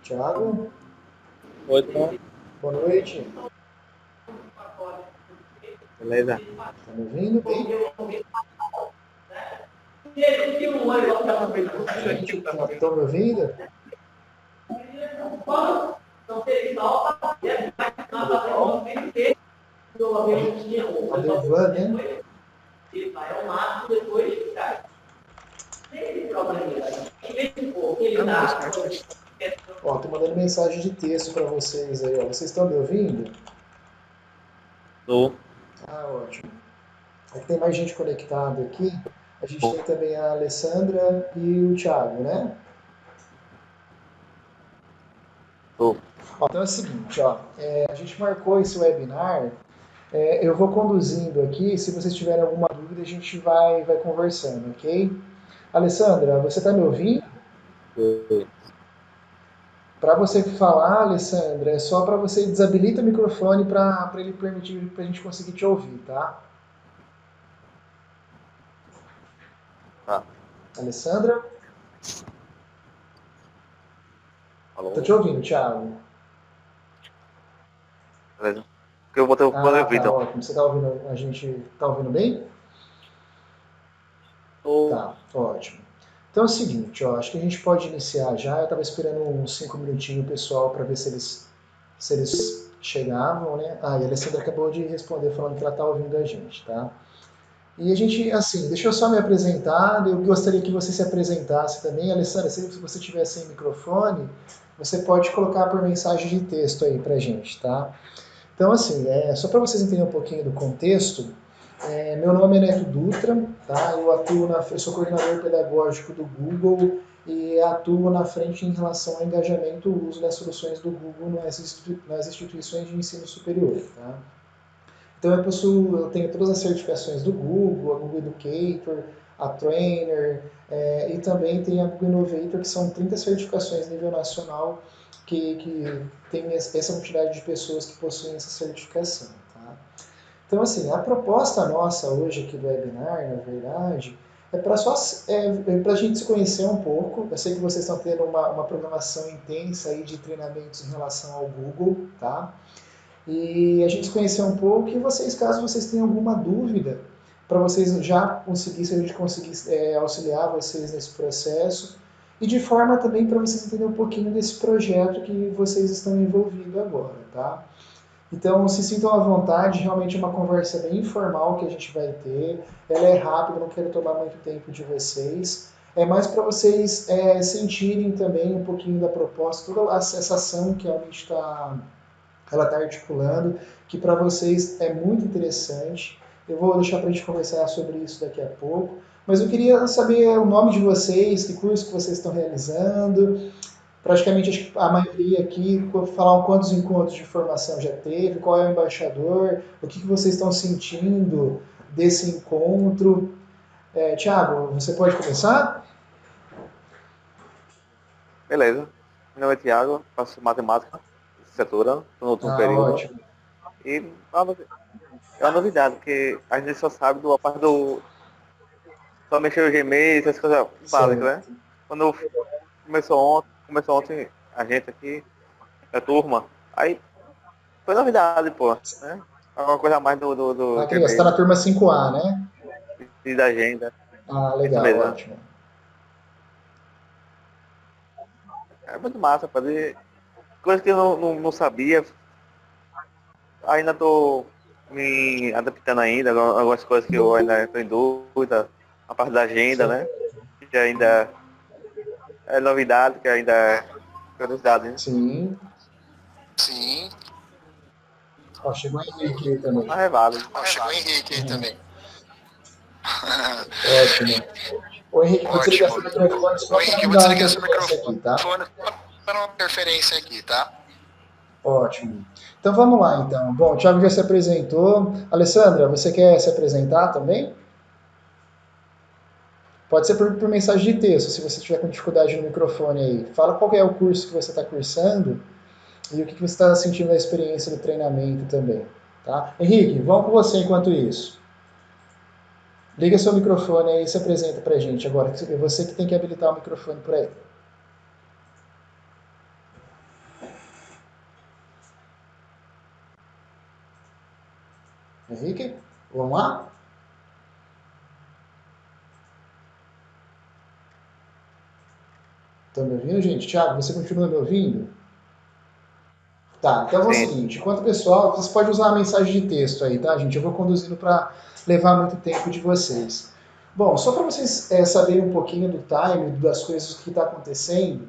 Thiago, Oi, tudo boa noite. beleza? Tá me ouvindo bem? Gente, estão me ouvindo? A Devan, né? Não, isso não é Ó, tô mandando mensagem de texto para vocês aí, ó. Vocês estão me ouvindo? Tô. Ah, ótimo. Aqui tem mais gente conectada aqui. A gente tem também a Alessandra e o Thiago, né? Tô. Ó, então é o seguinte, ó. A gente marcou esse webinar. Eu vou conduzindo aqui. Se vocês tiverem alguma dúvida, a gente vai conversando, ok? Alessandra, você está me ouvindo? Tô. Para você falar, Alessandra, é só para você desabilitar o microfone para ele permitir para a gente conseguir te ouvir, tá? Tá. Alessandra, tô te Alô? ouvindo, Thiago. Beleza? Porque eu botei o fone de Ah, ouvido, tá, então. ótimo. Você tá ouvindo, a gente tá ouvindo bem? Tô. Tá, ótimo. Então é o seguinte, ó, acho que a gente pode iniciar já. Eu estava esperando uns 5 minutinhos o pessoal para ver se eles chegavam, né? Ah, e a Alessandra acabou de responder falando que ela tá ouvindo a gente, tá? E a gente, assim, deixa eu só me apresentar, eu gostaria que você se apresentasse também. Alessandra, se você tiver sem microfone, você pode colocar por mensagem de texto aí pra gente, tá? Então, assim, só para vocês entenderem um pouquinho do contexto, meu nome é Neto Dutra, tá? Eu sou coordenador pedagógico do Google e atuo na frente em relação ao engajamento e uso das soluções do Google nas instituições de ensino superior, tá? Então eu tenho todas as certificações do Google, a Google Educator, a Trainer, e também tem a Google Innovator, que são 30 certificações a nível nacional que tem essa quantidade de pessoas que possuem essa certificação. Tá? Então, assim, a proposta nossa hoje aqui do webinar, na verdade, é para a gente se conhecer um pouco. Eu sei que vocês estão tendo uma programação intensa aí de treinamentos em relação ao Google, tá? E a gente se conhecer um pouco e vocês, caso vocês tenham alguma dúvida, para vocês já conseguir, se a gente conseguir auxiliar vocês nesse processo, e de forma também para vocês entenderem um pouquinho desse projeto que vocês estão envolvidos agora, tá? Então, se sintam à vontade, realmente é uma conversa bem informal que a gente vai ter. Ela é rápida, não quero tomar muito tempo de vocês. É mais para vocês sentirem também um pouquinho da proposta, toda essa ação que realmente ela está articulando, que para vocês é muito interessante. Eu vou deixar para a gente conversar sobre isso daqui a pouco. Mas eu queria saber o nome de vocês, que curso que vocês estão realizando. Praticamente acho que a maioria aqui, falar quantos encontros de formação já teve, qual é o embaixador, o que vocês estão sentindo desse encontro. Tiago, você pode começar? Beleza. Meu nome é Thiago, faço matemática, licenciatura, estou no último Ah, período. ótimo. E é uma novidade, porque a gente só sabe do a parte do. Só mexer o Gmail, essas coisas básicas, né? Certo. Quando começou ontem a gente aqui, a turma, aí foi novidade, pô, né? Alguma coisa a mais do Ah, que legal. Você está na Gmail turma 5A, né? e da agenda. Ah, Isso legal, mesmo. ótimo. É muito massa, fazer coisa que eu não sabia. Ainda estou me adaptando ainda, algumas coisas que eu ainda estou em dúvida. A parte da agenda, né? Certo. Que ainda é novidade, que ainda é curiosidade, né? Sim. Sim. Ó, chegou o Henrique aí também. Mas é válido. Ó, chegou o Henrique aí também. Ótimo. Ô Henrique, vou desligar Ótimo. seu microfone só Ô para Henrique, eu não vou dar desligar seu interferência microfone aqui, tá? para não interferência aqui, tá? Ótimo. Então vamos lá, então. Bom, o Thiago já se apresentou. Alessandra, você quer se apresentar também? Pode ser por mensagem de texto, se você tiver com dificuldade no microfone aí. Fala qual é o curso que você está cursando e o que você está sentindo da experiência do treinamento também. Tá? Henrique, vamos com você enquanto isso. Liga seu microfone aí e se apresenta para a gente agora. É você que tem que habilitar o microfone por aí. Henrique, vamos lá? Estão me ouvindo, gente? Thiago, você continua me ouvindo? Tá, então é o Sim. seguinte, enquanto o pessoal, vocês podem usar a mensagem de texto aí, tá, gente? Eu vou conduzindo para levar muito tempo de vocês. Bom, só para vocês saberem um pouquinho do time, das coisas que está acontecendo,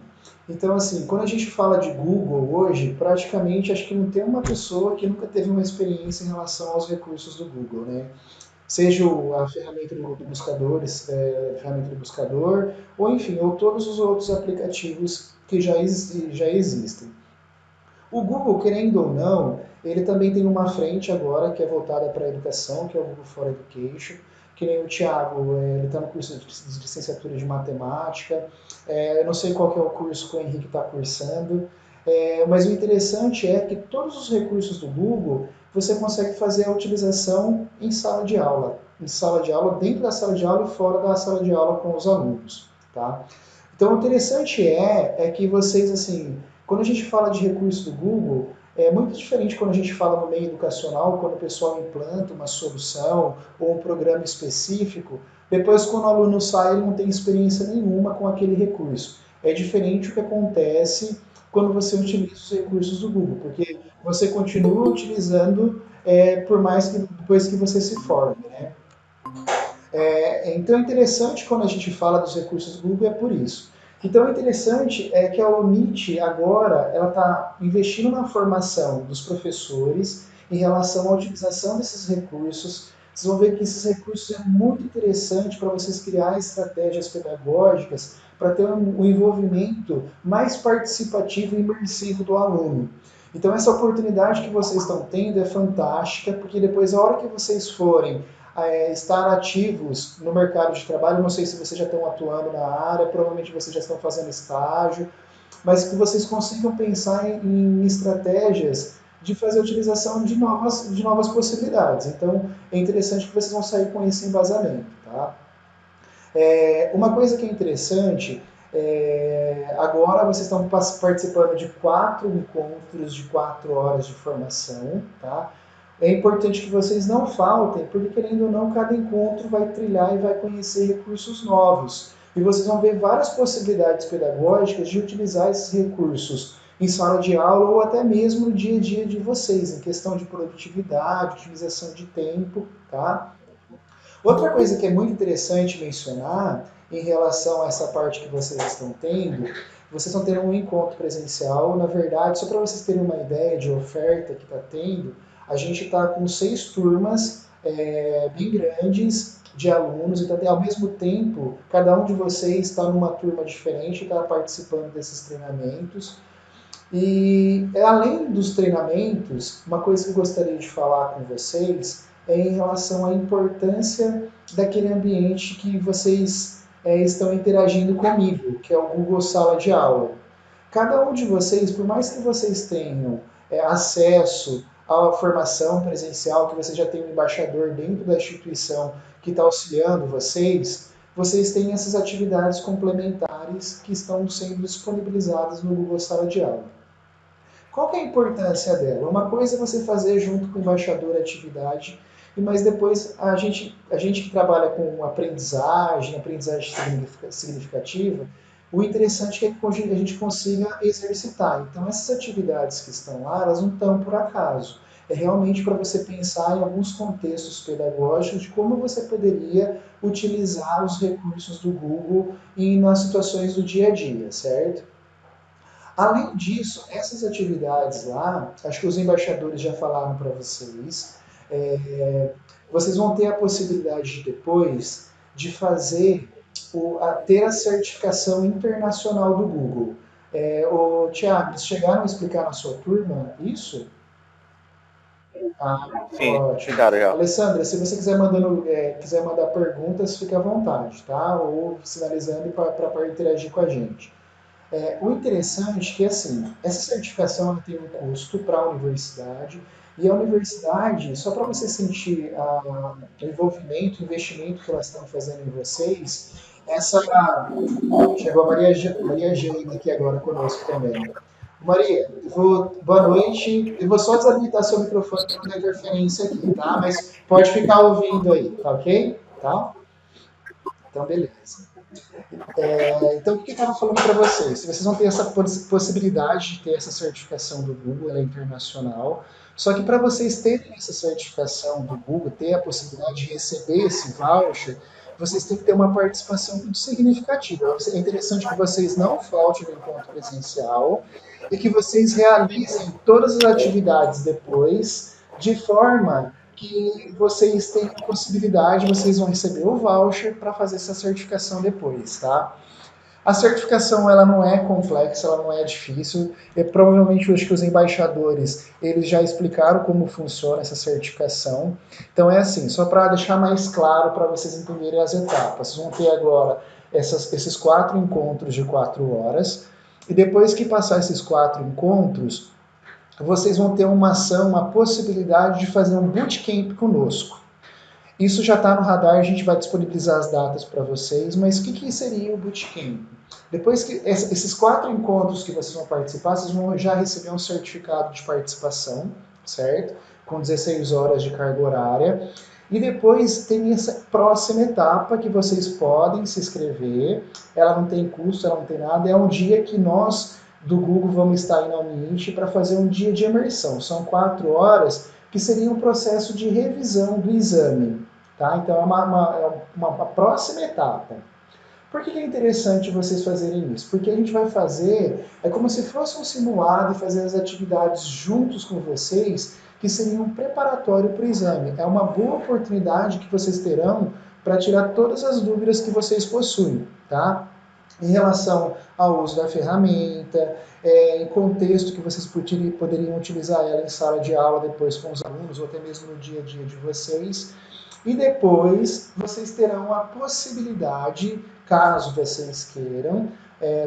então, assim, quando a gente fala de Google hoje, praticamente acho que não tem uma pessoa que nunca teve uma experiência em relação aos recursos do Google, né? Seja a ferramenta do buscador, ferramenta do buscador, ou enfim, ou todos os outros aplicativos que já existem. O Google, querendo ou não, ele também tem uma frente agora que é voltada para a educação, que é o Google for Education, que nem o Thiago, ele está no curso de licenciatura de matemática, eu não sei qual que é o curso que o Henrique está cursando, mas o interessante é que todos os recursos do Google você consegue fazer a utilização em sala de aula, dentro da sala de aula e fora da sala de aula com os alunos, tá? Então, o interessante é que vocês, assim, quando a gente fala de recurso do Google, é muito diferente quando a gente fala no meio educacional, quando o pessoal implanta uma solução ou um programa específico, depois quando o aluno sai, ele não tem experiência nenhuma com aquele recurso. É diferente o que acontece quando você utiliza os recursos do Google, porque você continua utilizando por mais que depois que você se forme, né? Então é interessante quando a gente fala dos recursos do Google é por isso. Então é interessante que a Unit agora ela está investindo na formação dos professores em relação à utilização desses recursos. Vocês vão ver que esses recursos é muito interessante para vocês criar estratégias pedagógicas para ter um envolvimento mais participativo e imersivo do aluno. Então essa oportunidade que vocês estão tendo é fantástica, porque depois a hora que vocês forem estar ativos no mercado de trabalho. Não sei se vocês já estão atuando na área, provavelmente vocês já estão fazendo estágio, mas que vocês consigam pensar em estratégias de fazer a utilização de novas possibilidades. Então, é interessante que vocês vão sair com esse embasamento. Tá? Uma coisa que é interessante, agora vocês estão participando de 4 encontros de 4 horas de formação, tá? É importante que vocês não faltem, porque querendo ou não, cada encontro vai trilhar e vai conhecer recursos novos. E vocês vão ver várias possibilidades pedagógicas de utilizar esses recursos em sala de aula ou até mesmo no dia a dia de vocês, em questão de produtividade, utilização de tempo, tá? Outra coisa que é muito interessante mencionar em relação a essa parte que vocês estão tendo, vocês estão tendo um encontro presencial, na verdade, só para vocês terem uma ideia de oferta que está tendo, a gente está com 6 turmas bem grandes de alunos, então ao mesmo tempo, cada um de vocês está numa turma diferente, está participando desses treinamentos. E além dos treinamentos, uma coisa que eu gostaria de falar com vocês é em relação à importância daquele ambiente que vocês estão interagindo comigo, que é o Google Sala de Aula. Cada um de vocês, por mais que vocês tenham acesso à formação presencial, que você já tem um embaixador dentro da instituição que está auxiliando vocês, vocês têm essas atividades complementares que estão sendo disponibilizadas no Google Sala de Aula. Qual que é a importância dela? Uma coisa é você fazer junto com o embaixador a atividade, mas depois a gente que trabalha com aprendizagem significativa, o interessante é que a gente consiga exercitar. Então essas atividades que estão lá, elas não estão por acaso. É realmente para você pensar em alguns contextos pedagógicos de como você poderia utilizar os recursos do Google e nas situações do dia a dia, certo? Além disso, essas atividades lá, acho que os embaixadores já falaram para vocês, vocês vão ter a possibilidade de depois de fazer, ter a certificação internacional do Google. Tiago, eles chegaram a explicar na sua turma isso? Sim, Ótimo. cara, já. Alessandra, se você quiser mandar perguntas, fique à vontade, tá? Ou sinalizando para interagir com a gente. O interessante é que, assim, essa certificação ela tem um custo para a universidade, e a universidade, só para você sentir o envolvimento, o investimento que elas estão fazendo em vocês, chegou a Maria Jane aqui agora conosco também. Maria, boa noite. Eu vou só desabilitar seu microfone para não dar interferência aqui, tá? Mas pode ficar ouvindo aí, tá ok? Tá? Então, beleza. Então, o que eu estava falando para vocês? Vocês vão ter essa possibilidade de ter essa certificação do Google, ela é internacional. Só que para vocês terem essa certificação do Google, ter a possibilidade de receber esse voucher, vocês têm que ter uma participação muito significativa. É interessante que vocês não faltem no encontro presencial e que vocês realizem todas as atividades depois, de forma que vocês têm possibilidade, vocês vão receber o voucher para fazer essa certificação depois, tá? A certificação ela não é complexa, ela não é difícil. E provavelmente acho que os embaixadores eles já explicaram como funciona essa certificação. Então é assim, só para deixar mais claro para vocês entenderem as etapas. Vocês vão ter agora esses 4 encontros de 4 horas. E depois que passar esses 4 encontros, vocês vão ter uma ação, uma possibilidade de fazer um bootcamp conosco. Isso já está no radar, a gente vai disponibilizar as datas para vocês, mas o que seria o bootcamp? Depois que esses 4 encontros que vocês vão participar, vocês vão já receber um certificado de participação, certo? Com 16 horas de carga horária. E depois tem essa próxima etapa que vocês podem se inscrever. Ela não tem custo, ela não tem nada. É um dia que nós do Google vamos estar aí na Unite para fazer um dia de imersão. São 4 horas que seria um processo de revisão do exame. Tá? Então é uma próxima etapa. Por que é interessante vocês fazerem isso? Porque a gente vai fazer, é como se fosse um simulado e fazer as atividades juntos com vocês, que seriam um preparatório para o exame. É uma boa oportunidade que vocês terão para tirar todas as dúvidas que vocês possuem, tá? Em relação ao uso da ferramenta, em contexto que vocês poderiam utilizar ela em sala de aula depois com os alunos, ou até mesmo no dia a dia de vocês. E depois vocês terão a possibilidade, caso vocês queiram,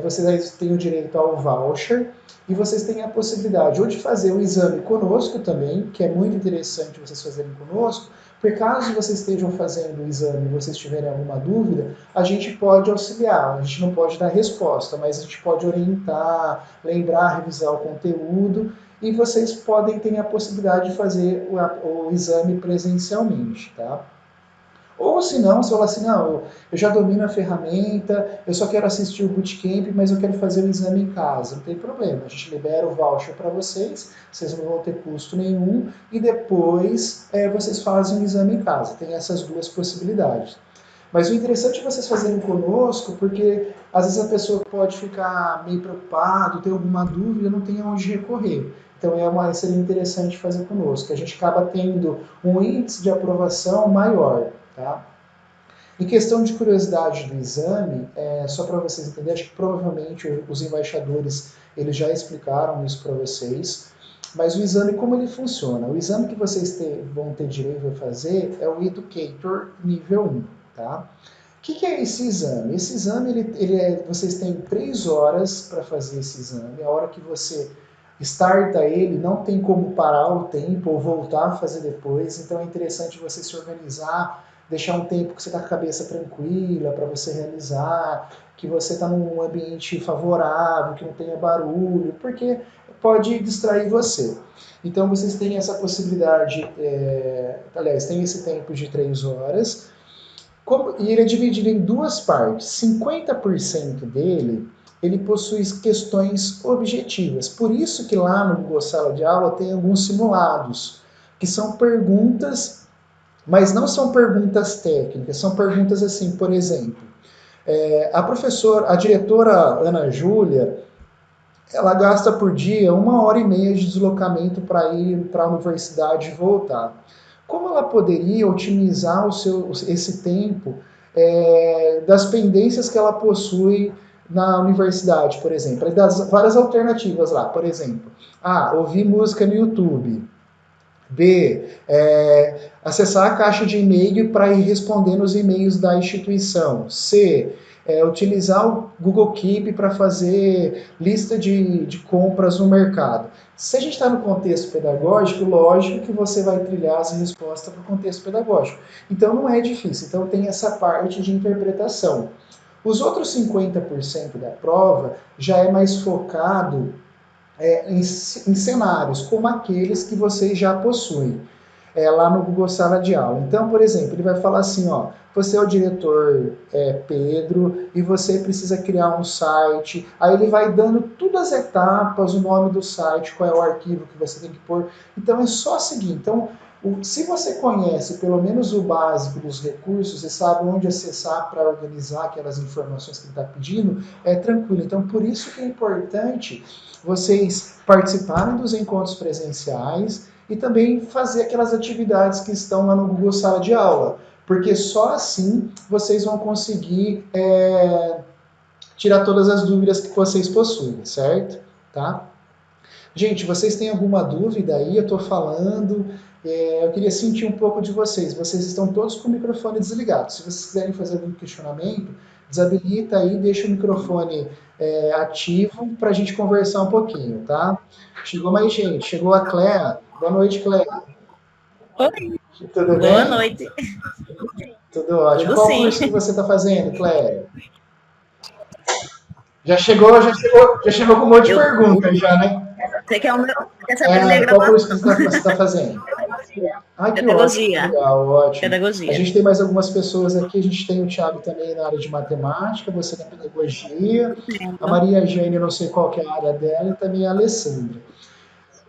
vocês têm o direito ao voucher e vocês têm a possibilidade ou de fazer o exame conosco também, que é muito interessante vocês fazerem conosco, porque caso vocês estejam fazendo o exame e vocês tiverem alguma dúvida, a gente pode auxiliar, a gente não pode dar resposta, mas a gente pode orientar, lembrar, revisar o conteúdo e vocês podem ter a possibilidade de fazer o exame presencialmente, tá? Ou se não, você fala assim, não, eu já domino a ferramenta, eu só quero assistir o bootcamp, mas eu quero fazer o exame em casa. Não tem problema, a gente libera o voucher para vocês, vocês não vão ter custo nenhum, e depois vocês fazem o exame em casa. Tem essas duas possibilidades. Mas o interessante é vocês fazerem conosco, porque às vezes a pessoa pode ficar meio preocupado, ter alguma dúvida, não tem aonde recorrer. Então seria interessante fazer conosco. A gente acaba tendo um índice de aprovação maior. Tá? Em questão de curiosidade do exame, só para vocês entenderem, acho que provavelmente os embaixadores eles já explicaram isso para vocês, mas o exame, como ele funciona? O exame que vocês vão ter direito a fazer é o Educator nível 1. Tá? O que é esse exame? Esse exame, vocês têm 3 horas para fazer esse exame. A hora que você starta ele, não tem como parar o tempo ou voltar a fazer depois, então é interessante você se organizar, deixar um tempo que você está com a cabeça tranquila para você realizar, que você está num ambiente favorável, que não tenha barulho, porque pode distrair você. Então vocês têm essa possibilidade, aliás, tem esse tempo de 3 horas, e ele é dividido em 2 partes. 50% dele, ele possui questões objetivas. Por isso que lá no Google Sala de Aula tem alguns simulados, que são perguntas, mas não são perguntas técnicas, são perguntas assim, por exemplo, a diretora Ana Júlia, ela gasta por dia 1h30 de deslocamento para ir para a universidade e voltar. Como ela poderia otimizar esse tempo das pendências que ela possui na universidade, por exemplo? Ele dá várias alternativas lá, por exemplo, ouvir música no YouTube. B, acessar a caixa de e-mail para ir respondendo os e-mails da instituição. C, utilizar o Google Keep para fazer lista de compras no mercado. Se a gente está no contexto pedagógico, lógico que você vai trilhar as respostas para o contexto pedagógico. Então não é difícil. Então tem essa parte de interpretação. Os outros 50% da prova já é mais focado em cenários como aqueles que vocês já possuem. Lá no Google Sala de Aula. Então, por exemplo, ele vai falar assim, ó, você é o diretor Pedro e você precisa criar um site. Aí ele vai dando todas as etapas, o nome do site, qual é o arquivo que você tem que pôr. Então é só seguir. Então, se você conhece pelo menos o básico dos recursos, você sabe onde acessar para organizar aquelas informações que ele está pedindo, é tranquilo. Então, por isso que é importante vocês participarem dos encontros presenciais e também fazer aquelas atividades que estão lá no Google Sala de Aula, porque só assim vocês vão conseguir tirar todas as dúvidas que vocês possuem, certo? Tá? Gente, vocês têm alguma dúvida aí? Eu estou falando, eu queria sentir um pouco de vocês. Vocês estão todos com o microfone desligado. Se vocês quiserem fazer algum questionamento, desabilita aí, deixa o microfone ativo para a gente conversar um pouquinho, tá? Chegou mais gente, chegou a Cléa. Boa noite, Cléa. Oi. Tudo bem? Boa noite. Tudo ótimo. Tudo Qual sim. curso que você está fazendo, Cléa? Já chegou com um monte de perguntas já, né? Você quer saber minha Qual graduação? curso que você está fazendo? Ai, que Pedagogia. ótimo, legal, ótimo. Pedagogia. A gente tem mais algumas pessoas aqui, a gente tem o Thiago também na área de matemática, você na pedagogia, a Maria Jane, eu não sei qual que é a área dela, e também a Alessandra.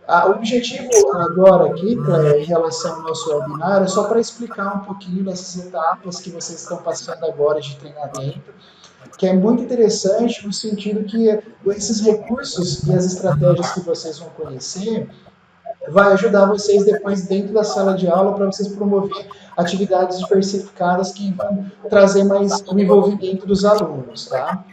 O objetivo agora aqui, em relação ao nosso webinar, é só para explicar um pouquinho dessas etapas que vocês estão passando agora de treinamento, que é muito interessante no sentido que esses recursos e as estratégias que vocês vão conhecer vai ajudar vocês depois dentro da sala de aula para vocês promover atividades diversificadas que vão trazer mais o envolvimento dos alunos, tá?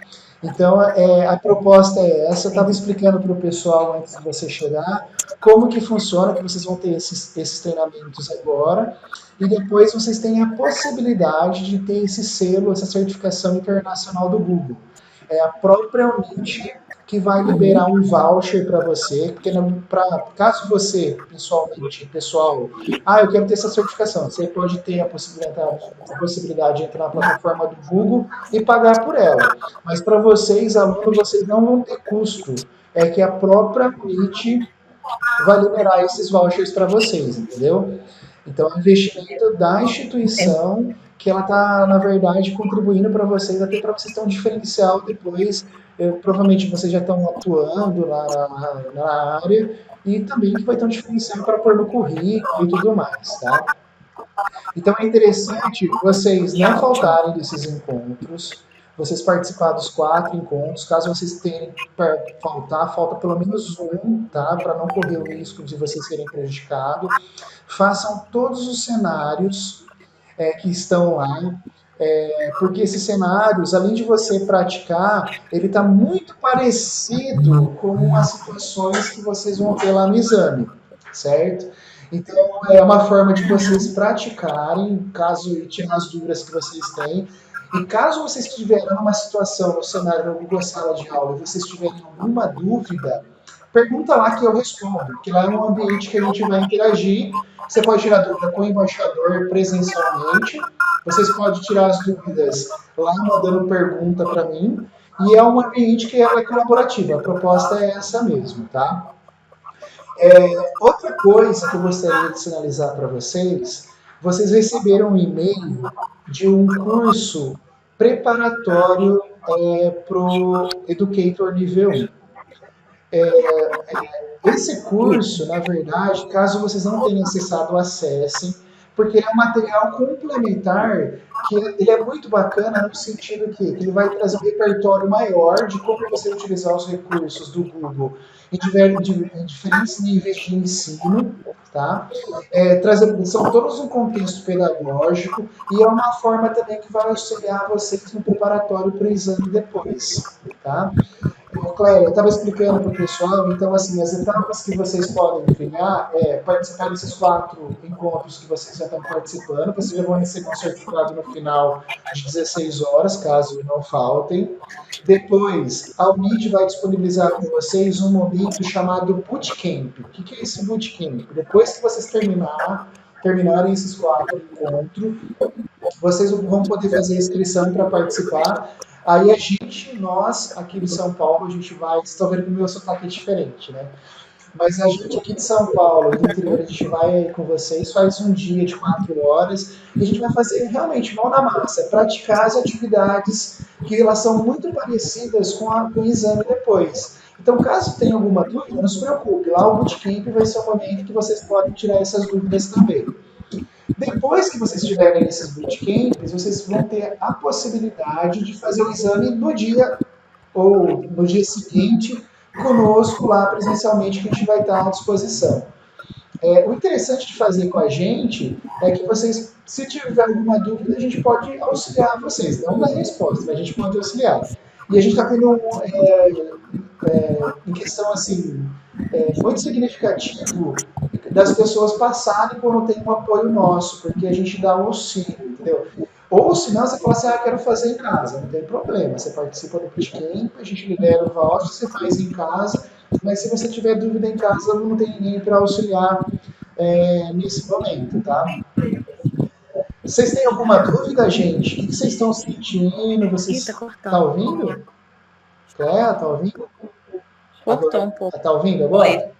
Então, a proposta é essa. Eu estava explicando para o pessoal antes de você chegar como que funciona, que vocês vão ter esses treinamentos agora, e depois vocês têm a possibilidade de ter esse selo, essa certificação internacional do Google. É a própria Unity que vai liberar um voucher para você, porque caso você, pessoal, eu quero ter essa certificação, você pode ter a possibilidade de entrar na plataforma do Google e pagar por ela. Mas para vocês, alunos, vocês não vão ter custo. É que a própria Unity vai liberar esses vouchers para vocês, entendeu? Então, é um investimento da instituição que ela está, na verdade, contribuindo para vocês, até para vocês ter um diferencial depois. Provavelmente vocês já estão atuando na área e também que vai ter um diferencial para pôr no currículo e tudo mais, tá? Então, é interessante vocês não faltarem desses encontros, vocês participar dos 4 encontros. Caso vocês tenham falta pelo menos um, tá? Para não correr o risco de vocês serem prejudicados. Façam todos os cenários que estão lá, porque esses cenários, além de você praticar, ele está muito parecido com as situações que vocês vão ter lá no exame, certo? Então, é uma forma de vocês praticarem, caso tirar as dúvidas que vocês têm. E caso vocês estiverem numa situação no cenário da Google Sala de Aula e vocês tiverem alguma dúvida, pergunta lá que eu respondo, que lá é um ambiente que a gente vai interagir. Você pode tirar dúvida com o embaixador presencialmente, vocês podem tirar as dúvidas lá mandando pergunta para mim, e é um ambiente que é colaborativo, a proposta é essa mesmo, tá? Outra coisa que eu gostaria de sinalizar para vocês receberam um e-mail de um curso preparatório para o Educator nível 1. Esse curso, na verdade, caso vocês não tenham acessado, acessem, porque ele é um material complementar que ele é muito bacana no sentido que ele vai trazer um repertório maior de como você utilizar os recursos do Google em diferentes níveis de ensino, tá? São todos um contexto pedagógico e é uma forma também que vai auxiliar vocês no preparatório para o exame depois, tá? Cléia, eu estava explicando para o pessoal, então, assim, as etapas que vocês podem treinar participar desses 4 encontros que vocês já estão participando, vocês já vão receber um certificado no final de 16 horas, caso não faltem. Depois, a Unity vai disponibilizar com vocês um momento chamado Bootcamp. O que é esse Bootcamp? Depois que vocês terminarem esses 4 encontros, vocês vão poder fazer a inscrição para participar. Aí nós aqui de São Paulo, a gente vai, vocês estão vendo que o meu sotaque é diferente, né? Mas a gente aqui de São Paulo, do interior, a gente vai com vocês, faz um dia de 4 horas, e a gente vai fazer realmente mão na massa, praticar as atividades que elas são muito parecidas com o exame depois. Então, caso tenha alguma dúvida, não se preocupe, lá o Bootcamp vai ser o momento que vocês podem tirar essas dúvidas também. Depois que vocês estiverem nesses bootcamps, vocês vão ter a possibilidade de fazer o exame no dia ou no dia seguinte conosco lá presencialmente, que a gente vai estar à disposição. O interessante de fazer com a gente é que vocês, se tiver alguma dúvida, a gente pode auxiliar vocês. Não dar resposta, mas a gente pode auxiliar. E a gente está tendo em questão assim, muito significativo das pessoas passarem quando tem um apoio nosso, porque a gente dá um auxílio, entendeu? Ou se não, você fala assim, quero fazer em casa, não tem problema. Você participa do Bootcamp, a gente libera o voucher, você faz em casa, mas se você tiver dúvida em casa, não tem ninguém para auxiliar nesse momento, tá? Vocês têm alguma dúvida, gente? O que vocês estão sentindo? Vocês... Ih, tá cortando. Tá ouvindo? Tá ouvindo? Cortou um pouco. Tá ouvindo agora? Oi.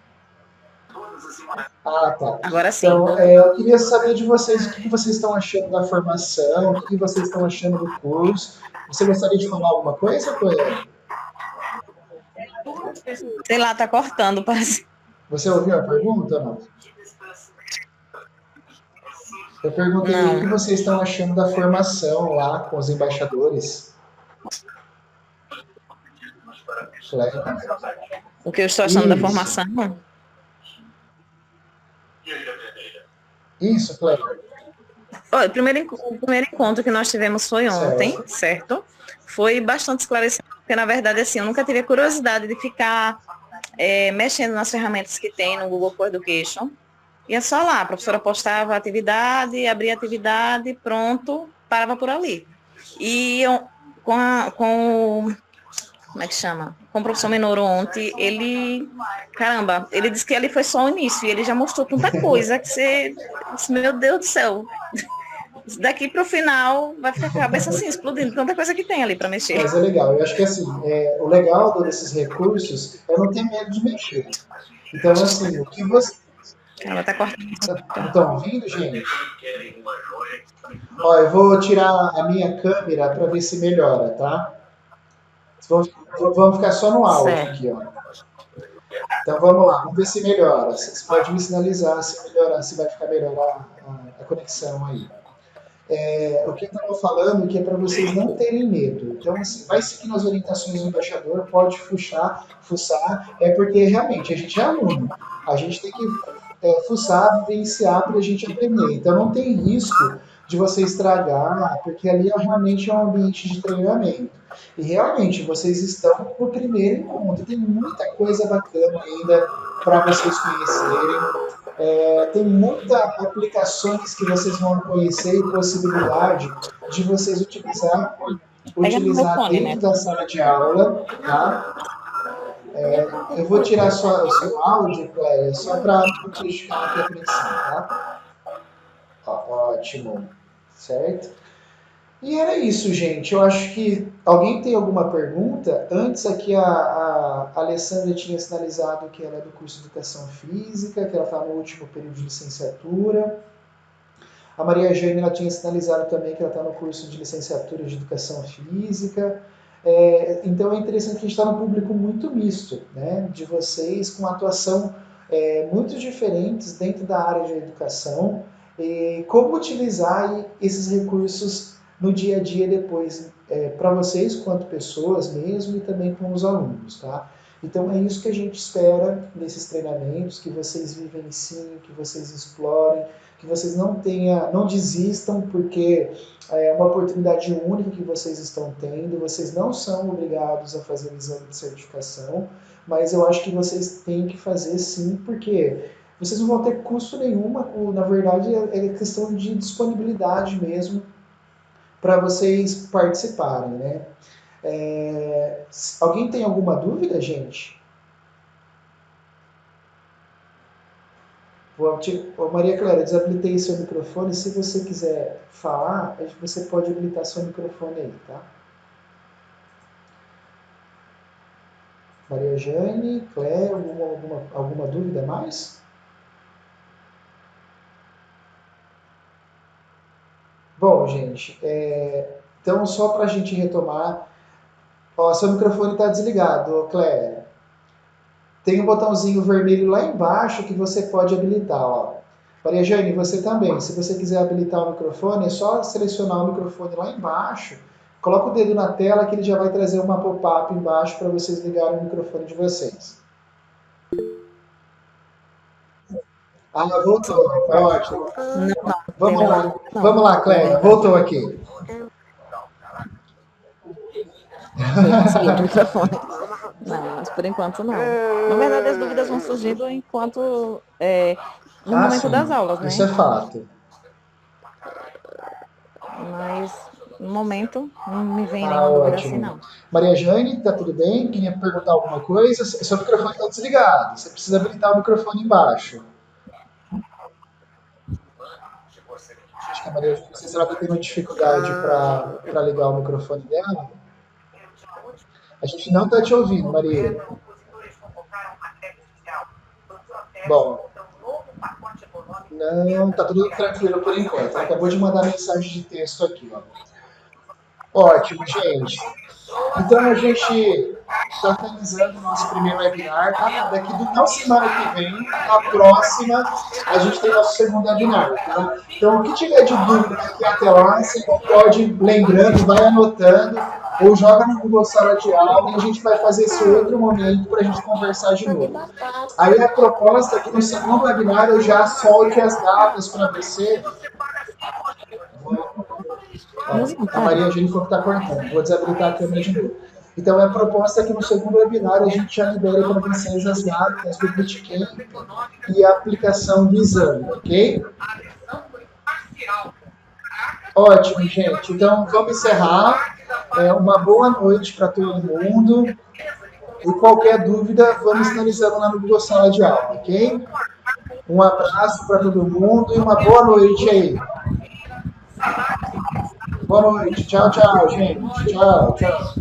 Tá. Agora sim. Então, eu queria saber de vocês o que vocês estão achando da formação, o que vocês estão achando do curso. Você gostaria de falar alguma coisa, Coelho? Sei lá, tá cortando, parece. Você ouviu a pergunta ou não? Eu perguntei o que vocês estão achando da formação lá com os embaixadores. O que eu estou achando da formação? Isso, Cleber. O primeiro encontro que nós tivemos foi ontem, certo? Foi bastante esclarecedor, porque na verdade assim, eu nunca tive a curiosidade de ficar mexendo nas ferramentas que tem no Google for Education. E é só lá, a professora postava a atividade, abria a atividade, pronto, parava por ali. E eu, como é que chama? Com o professor Minoru ontem, ele disse que ali foi só o início, e ele já mostrou tanta coisa que você, meu Deus do céu, daqui para o final vai ficar a cabeça assim, explodindo, tanta coisa que tem ali para mexer. Mas é legal, eu acho que assim, o legal desses recursos é não ter medo de mexer. Então, assim, o que você... Ela tá cortando. Estão ouvindo, gente? Ó, eu vou tirar a minha câmera para ver se melhora, tá? Vamos ficar só no áudio aqui, ó. Então vamos lá, vamos ver se melhora. Você pode me sinalizar se melhorar, se vai ficar melhor a conexão aí. O que eu estava falando que é para vocês não terem medo. Então, assim, vai seguindo as orientações do embaixador, pode fuçar, porque realmente a gente é aluno. A gente tem que fuçar, vivenciar para a gente aprender. Então não tem risco de você estragar, porque ali realmente é um ambiente de treinamento. E realmente vocês estão no primeiro encontro. Tem muita coisa bacana ainda para vocês conhecerem. Tem muitas aplicações que vocês vão conhecer e possibilidade de vocês utilizar dentro da sala de aula, tá? Eu vou tirar o seu áudio, Cléia, só para justificar aqui a conexão, tá? Ótimo, certo? E era isso, gente. Eu acho que alguém tem alguma pergunta? Antes aqui a Alessandra tinha sinalizado que ela é do curso de Educação Física, que ela está no último período de licenciatura. A Maria Jane ela tinha sinalizado também que ela está no curso de licenciatura de Educação Física. Então é interessante que a gente está num público muito misto, né, de vocês com atuação muito diferentes dentro da área de educação e como utilizar esses recursos no dia a dia depois, para vocês quanto pessoas mesmo e também com os alunos, tá? Então é isso que a gente espera nesses treinamentos, que vocês vivenciem, que vocês explorem, que vocês não desistam, porque é uma oportunidade única que vocês estão tendo, vocês não são obrigados a fazer o exame de certificação, mas eu acho que vocês têm que fazer sim, porque vocês não vão ter custo nenhum, na verdade é questão de disponibilidade mesmo, para vocês participarem, né? Alguém tem alguma dúvida, gente? Maria Clara, desabilitei seu microfone. Se você quiser falar, você pode habilitar seu microfone aí, tá? Maria Jane, Clé, alguma dúvida mais? Bom, gente, então só para a gente retomar, ó, seu microfone está desligado, Clé. Tem um botãozinho vermelho lá embaixo que você pode habilitar, ó. Maria Jane, você também. Se você quiser habilitar o microfone, é só selecionar o microfone lá embaixo, coloca o dedo na tela que ele já vai trazer uma pop-up embaixo para vocês ligarem o microfone de vocês. Ah, voltou. Ótimo. Vamos lá. Vamos lá, Cléia. Voltou aqui. Consegui o microfone. Não, mas por enquanto não. Na verdade, as dúvidas vão surgindo enquanto no momento sim, das aulas, né? Isso é fato. Mas no momento não me vem nenhuma dúvida assim, não. Maria Jane, tá tudo bem? Queria perguntar alguma coisa? Seu microfone está desligado. Você precisa habilitar o microfone embaixo. Acho que a Maria Jane, não sei se ela está tendo dificuldade para ligar o microfone dela. A gente não está te ouvindo, Maria. Bom, não, tá tudo tranquilo por enquanto. Ela acabou de mandar mensagem de texto aqui, ó. Ótimo, gente. Então a gente está organizando o nosso primeiro webinar. Tá? Daqui do final semana que vem, a próxima, a gente tem nosso segundo webinar. Tá? Então, o que tiver de dúvida aqui até lá, você pode ir lembrando, vai anotando, ou joga no Google Sala de Aula e a gente vai fazer esse outro momento para a gente conversar de novo. Aí a proposta é que no segundo webinar eu já solte as datas para você. A Maria Jane falou que está cortando. Vou desabilitar a câmera de novo. Então, a proposta é que no segundo webinar a gente já libere para vocês as datas do Bootcamp e a aplicação do exame, ok? Ótimo, gente. Então, vamos encerrar. Uma boa noite para todo mundo. E qualquer dúvida, vamos finalizando lá no Google Sala de Aula, ok? Um abraço para todo mundo e uma boa noite aí. Boa noite. Tchau, tchau, gente. Tchau, tchau.